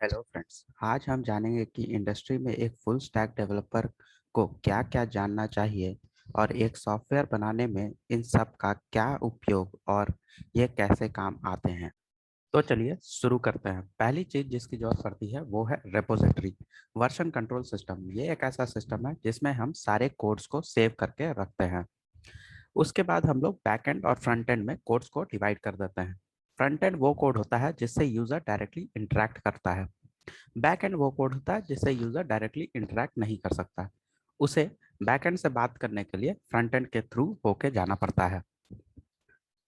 Hello friends, आज हम जानेंगे कि इंडस्ट्री में एक फुल स्टैक डेवलपर को क्या-क्या जानना चाहिए और एक सॉफ्टवेयर बनाने में इन सब का क्या उपयोग और ये कैसे काम आते हैं। तो चलिए शुरू करते हैं। पहली चीज जिसकी जरूरत पड़ती है वो है रेपोजिटरी वर्जन कंट्रोल सिस्टम। ये एक ऐसा सिस्टम है जिसमें हम सारे कोड्स को सेव करके रखते हैं। उसके बाद हम लोग बैक एंड और फ्रंट एंड में कोड्स को डिवाइड कर देते हैं। फ्रंट एंड वो कोड होता है जिससे यूजर डायरेक्टली इंटरेक्ट करता है। बैक एंड वो कोड होता है जिससे यूजर डायरेक्टली इंटरेक्ट नहीं कर सकता। उसे बैक एंड से बात करने के लिए फ्रंट एंड के थ्रू होके जाना पड़ता है।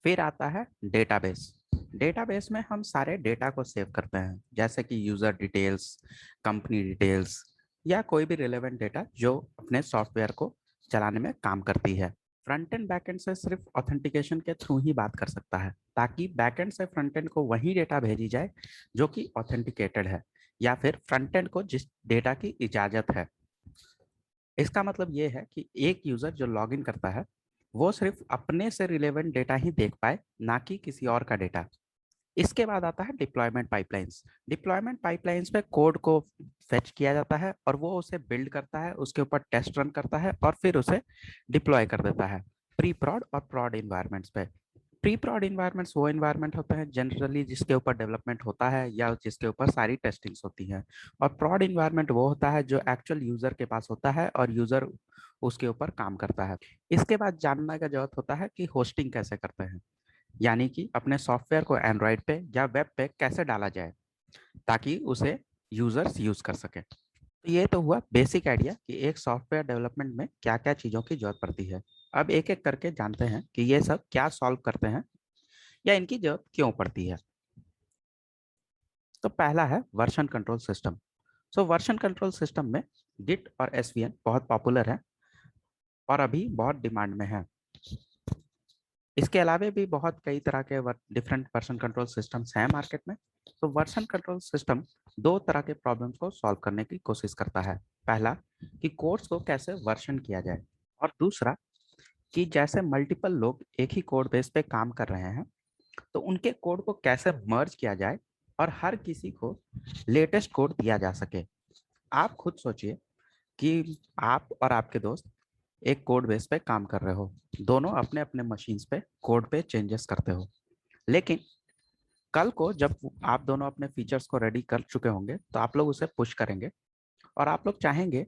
फिर आता है डेटाबेस। डेटाबेस में हम सारे डेटा को सेव करते हैं, जैसे कि यूजर डिटेल्स, कंपनी डिटेल्स या कोई भी रिलेवेंट डेटा जो अपने सॉफ्टवेयर को चलाने में काम करती है। फ्रंट एंड बैक एंड से सिर्फ ऑथेंटिकेशन के थ्रू ही बात कर सकता है, ताकि बैक एंड से फ्रंट एंड को वही डेटा भेजी जाए जो कि ऑथेंटिकेटेड है, या फिर फ्रंट एंड को जिस डेटा की इजाजत है। इसका मतलब ये है कि एक यूजर जो लॉगिन करता है वो सिर्फ अपने से रिलेवेंट डेटा ही देख पाए, ना कि किसी और का डेटा। इसके बाद आता है डिप्लॉयमेंट पाइपलाइंस। डिप्लॉयमेंट पाइपलाइंस में कोड को फेच किया जाता है और वो उसे बिल्ड करता है, उसके ऊपर टेस्ट रन करता है और फिर उसे डिप्लॉय कर देता है प्री प्रॉड और प्रॉड इन्वायरमेंट्स पे। प्री प्रॉड इन्वायरमेंट्स वो इन्वायरमेंट होते हैं जनरली जिसके ऊपर डेवलपमेंट होता है या जिसके ऊपर सारी टेस्टिंग्स होती हैं। और प्रॉड इन्वायरमेंट वो होता है जो एक्चुअल यूजर के पास होता है और यूजर उसके ऊपर काम करता है। इसके बाद जानना का जरूरत होता है कि होस्टिंग कैसे करते हैं, यानी कि अपने सॉफ्टवेयर को एंड्रॉयड पे या वेब पे कैसे डाला जाए ताकि उसे यूजर्स यूज कर सके। तो ये तो हुआ बेसिक आइडिया कि एक सॉफ्टवेयर डेवलपमेंट में क्या क्या चीज़ों की जरूरत पड़ती है। अब एक एक करके जानते हैं कि ये सब क्या सॉल्व करते हैं या इनकी जरूरत क्यों पड़ती है। तो पहला है वर्जन कंट्रोल सिस्टम। सो वर्जन कंट्रोल सिस्टम में गिट और एसवीएन बहुत पॉपुलर है और अभी बहुत डिमांड में है। इसके अलावा भी बहुत कई तरह के डिफरेंट वर्जन कंट्रोल सिस्टम्स हैं मार्केट में। तो वर्जन कंट्रोल सिस्टम दो तरह के प्रॉब्लम्स को सॉल्व करने की कोशिश करता है। पहला कि कोड्स को कैसे वर्जन किया जाए, और दूसरा कि जैसे मल्टीपल लोग एक ही कोड बेस पे काम कर रहे हैं तो उनके कोड को कैसे मर्ज किया जाए और हर किसी को लेटेस्ट कोड दिया जा सके। आप खुद सोचिए कि आप और आपके दोस्त एक कोड बेस पे काम कर रहे हो, दोनों अपने अपने मशीन्स पे कोड पे चेंजेस करते हो, लेकिन कल को जब आप दोनों अपने फीचर्स को रेडी कर चुके होंगे तो आप लोग उसे पुश करेंगे और आप लोग चाहेंगे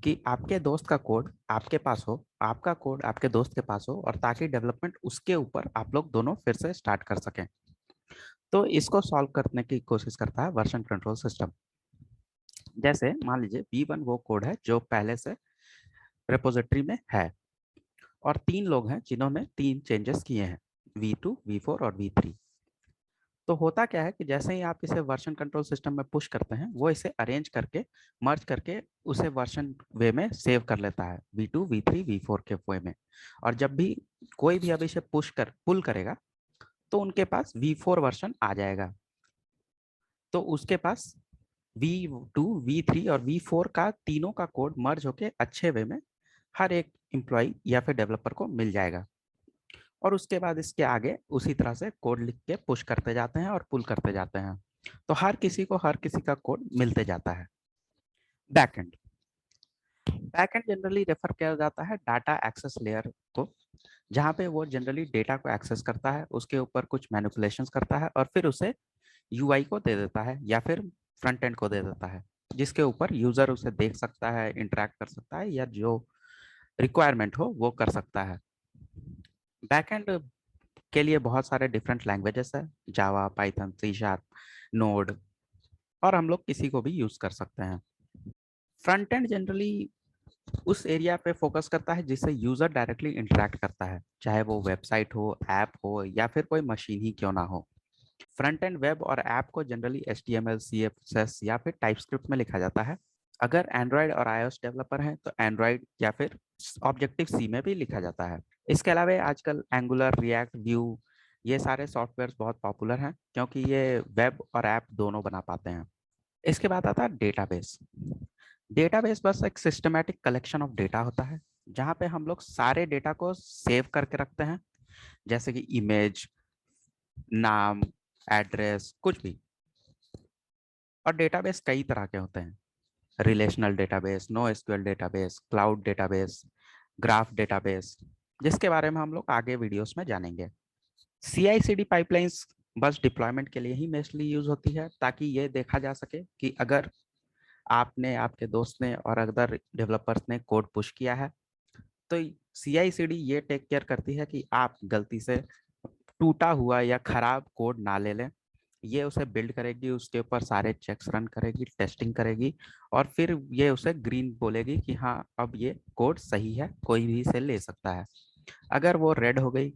कि आपके दोस्त का कोड आपके पास हो, आपका कोड आपके दोस्त के पास हो, और ताकि डेवलपमेंट उसके ऊपर आप लोग दोनों फिर से स्टार्ट कर सकें। तो इसको सॉल्व करने की कोशिश करता है वर्जन कंट्रोल सिस्टम। जैसे मान लीजिए V1 वो कोड है जो पहले से रिपोजिटरी में है और तीन लोग हैं जिन्होंने तीन चेंजेस किए हैं, V2, V4 और V3। तो होता क्या है कि जैसे ही आप इसे वर्जन कंट्रोल सिस्टम में पुश करते हैं वो इसे अरेंज करके मर्ज करके उसे वर्जन वे में सेव कर लेता है, V2, V3, V4 के वे में। और जब भी कोई भी अब इसे पुल करेगा तो उनके पास V4 वर्जन आ जाएगा। तो उसके पास V2, V3 और V4 का तीनों का कोड मर्ज होके अच्छे वे में हर एक एम्प्लॉय या फिर डेवलपर को मिल जाएगा। और उसके बाद इसके आगे उसी तरह से कोड लिख के पुश करते जाते हैं और पुल करते जाते हैं, तो हर किसी को हर किसी का कोड मिलते जाता है। बैकएंड बैकएंड जनरली रेफर किया जाता है डाटा एक्सेस लेयर को, जहाँ पे वो जनरली डेटा को एक्सेस करता है, उसके ऊपर कुछ मैनिपुलेशंस करता है और फिर उसे यूआई को दे देता है या फिर फ्रंट एंड को दे देता है, जिसके ऊपर यूजर उसे देख सकता है, इंटरेक्ट कर सकता है या जो रिक्वायरमेंट हो वो कर सकता है। बैकएंड के लिए बहुत सारे डिफरेंट लैंग्वेजेस है, जावा, पाइथन, सी शार्प, नोड, और हम लोग किसी को भी यूज कर सकते हैं। फ्रंट एंड जनरली उस एरिया पे फोकस करता है जिससे यूजर डायरेक्टली इंटरेक्ट करता है, चाहे वो वेबसाइट हो, ऐप हो या फिर कोई मशीन ही क्यों ना हो। फ्रंट एंड वेब और ऐप को जनरली HTML, CSS या फिर टाइपस्क्रिप्ट में लिखा जाता है। अगर एंड्रॉयड और iOS डेवलपर हैं तो एंड्रॉयड या फिर ऑब्जेक्टिव सी में भी लिखा जाता है। इसके अलावा आजकल एंगुलर, रिएक्ट, व्यू, ये सारे सॉफ्टवेयर बहुत पॉपुलर हैं क्योंकि ये वेब और ऐप दोनों बना पाते हैं। इसके बाद आता है डेटाबेस। डेटाबेस बस एक सिस्टमैटिक कलेक्शन ऑफ डेटा होता है जहाँ पे हम लोग सारे डेटा को सेव करके रखते हैं, जैसे कि इमेज, नाम, एड्रेस, कुछ भी। और डेटाबेस कई तरह के होते हैं, relational database, no SQL database, cloud database, graph database, जिसके बारे में हम लोग आगे वीडियोस में जानेंगे। CI/CD पाइपलाइंस बस डिप्लॉयमेंट के लिए ही मेनली यूज होती है, ताकि ये देखा जा सके कि अगर आपने, आपके दोस्त ने और अदर डेवलपर्स ने कोड पुश किया है तो CI/CD ये टेक केयर करती है कि आप गलती से टूटा हुआ या खराब कोड ना ले लें। ये उसे बिल्ड करेगी, उसके ऊपर सारे चेक्स रन करेगी, टेस्टिंग करेगी, और फिर ये उसे ग्रीन बोलेगी कि हाँ अब ये कोड सही है, कोई भी इसे ले सकता है। अगर वो रेड हो गई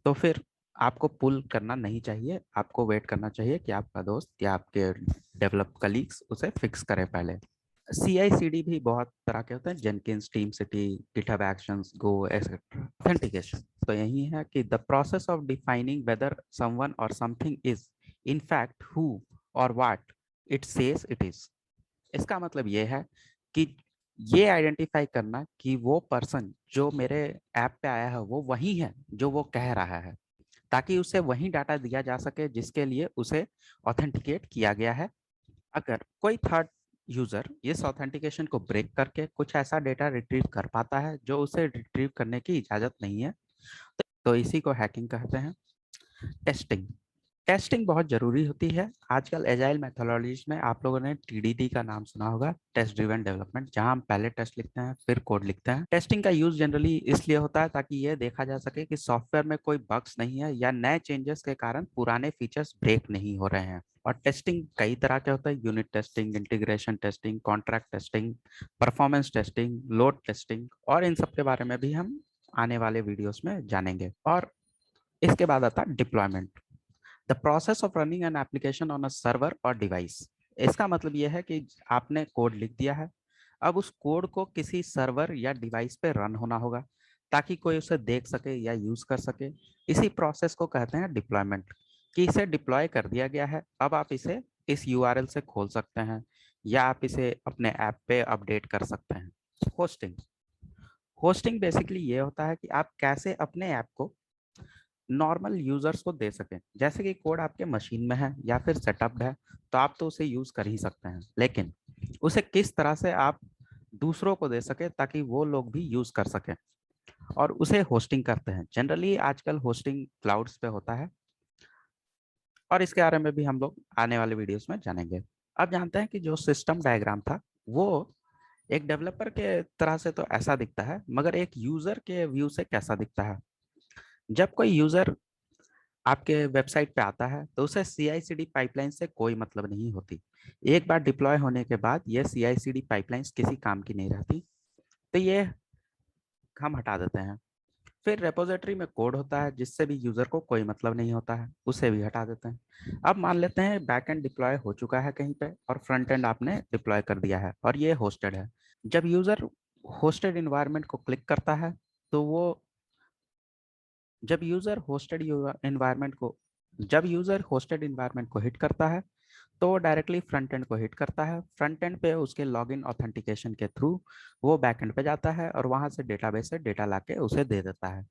तो फिर आपको पुल करना नहीं चाहिए, आपको वेट करना चाहिए कि आपका दोस्त या आपके डेवलप कलीग्स उसे फिक्स करें पहले। CI/CD भी बहुत तरह के होते हैं, Jenkins, TeamCity, GitHub actions, go etcetera. Authentication तो यही है कि the process of defining whether someone or something is in fact who or what it says it is. इसका मतलब ये है कि ये आइडेंटिफाई करना कि वो पर्सन जो मेरे ऐप पे आया है वो वही है जो वो कह रहा है, ताकि उसे वही डाटा दिया जा सके जिसके लिए उसे ऑथेंटिकेट किया गया है। अगर कोई थर्ड यूजर इस ऑथेंटिकेशन को ब्रेक करके कुछ ऐसा डेटा रिट्रीव कर पाता है जो उसे रिट्रीव करने की इजाजत नहीं है, तो इसी को हैकिंग कहते हैं। टेस्टिंग टेस्टिंग बहुत जरूरी होती है। आजकल एजाइल मेथोडोलॉजीज में आप लोगों ने TDD का नाम सुना होगा, टेस्ट ड्रिवन डेवलपमेंट, जहां हम पहले टेस्ट लिखते हैं फिर कोड लिखते हैं। टेस्टिंग का यूज जनरली इसलिए होता है ताकि ये देखा जा सके कि सॉफ्टवेयर में कोई बग्स नहीं है या नए चेंजेस के कारण पुराने फीचर्स ब्रेक नहीं हो रहे हैं। और टेस्टिंग कई तरह के होते हैं, unit testing, integration testing, contract testing, performance testing, load testing, और इन सब के बारे में भी हम आने वाले वीडियोस में जानेंगे। और इसके बाद आता है deployment, the process of running an application on a server और डिवाइस। इसका मतलब यह है कि आपने कोड लिख दिया है, अब उस कोड को किसी सर्वर या डिवाइस पे रन होना होगा ताकि कोई उसे देख सके या यूज कर सके। इसी प्रोसेस को कहते हैं डिप्लॉयमेंट, कि इसे डिप्लॉय कर दिया गया है, अब आप इसे इस URL से खोल सकते हैं या आप इसे अपने ऐप पे अपडेट कर सकते हैं। होस्टिंग होस्टिंग बेसिकली ये होता है कि आप कैसे अपने ऐप को नॉर्मल यूजर्स को दे सकें। जैसे कि कोड आपके मशीन में है या फिर सेटअप है तो आप तो उसे यूज कर ही सकते हैं, लेकिन उसे किस तरह से आप दूसरों को दे सके ताकि वो लोग भी यूज कर सकें, और उसे होस्टिंग करते हैं। जनरली आजकल होस्टिंग क्लाउड्स पे होता है, और इसके बारे में भी हम लोग आने वाले वीडियोस में जानेंगे। अब जानते हैं कि जो सिस्टम डायग्राम था वो एक डेवलपर के तरह से तो ऐसा दिखता है, मगर एक यूजर के व्यू से कैसा दिखता है। जब कोई यूजर आपके वेबसाइट पे आता है तो उसे CI/CD पाइपलाइन से कोई मतलब नहीं होती। एक बार डिप्लॉय होने के बाद ये CI/CD पाइपलाइंस किसी काम की नहीं रहती, तो ये हम हटा देते हैं। फिर रेपोजिटरी में कोड होता है जिससे भी यूजर को कोई मतलब नहीं होता है, उसे भी हटा देते हैं। अब मान लेते हैं बैकएंड डिप्लॉय हो चुका है कहीं पे और फ्रंट एंड आपने डिप्लॉय कर दिया है और ये होस्टेड है। जब यूजर होस्टेड इन्वायरमेंट को क्लिक करता है तो वो जब यूजर होस्टेड इन्वायरमेंट को जब यूजर होस्टेड इन्वायरमेंट को हिट करता है तो वो डायरेक्टली फ्रंट एंड को हिट करता है। फ्रंट एंड पे उसके लॉगिन ऑथेंटिकेशन के थ्रू वो बैक एंड पे जाता है और वहां से डेटाबेस से डेटा लाके उसे दे देता है,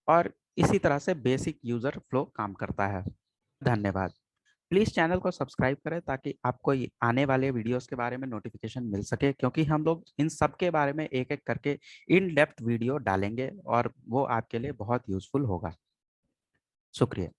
और इसी तरह से बेसिक यूजर फ्लो काम करता है। धन्यवाद। प्लीज चैनल को सब्सक्राइब करें ताकि आपको आने वाले वीडियोस के बारे में नोटिफिकेशन मिल सके, क्योंकि हम लोग इन सब के बारे में एक एक करके इन डेप्थ वीडियो डालेंगे और वो आपके लिए बहुत यूजफुल होगा। शुक्रिया।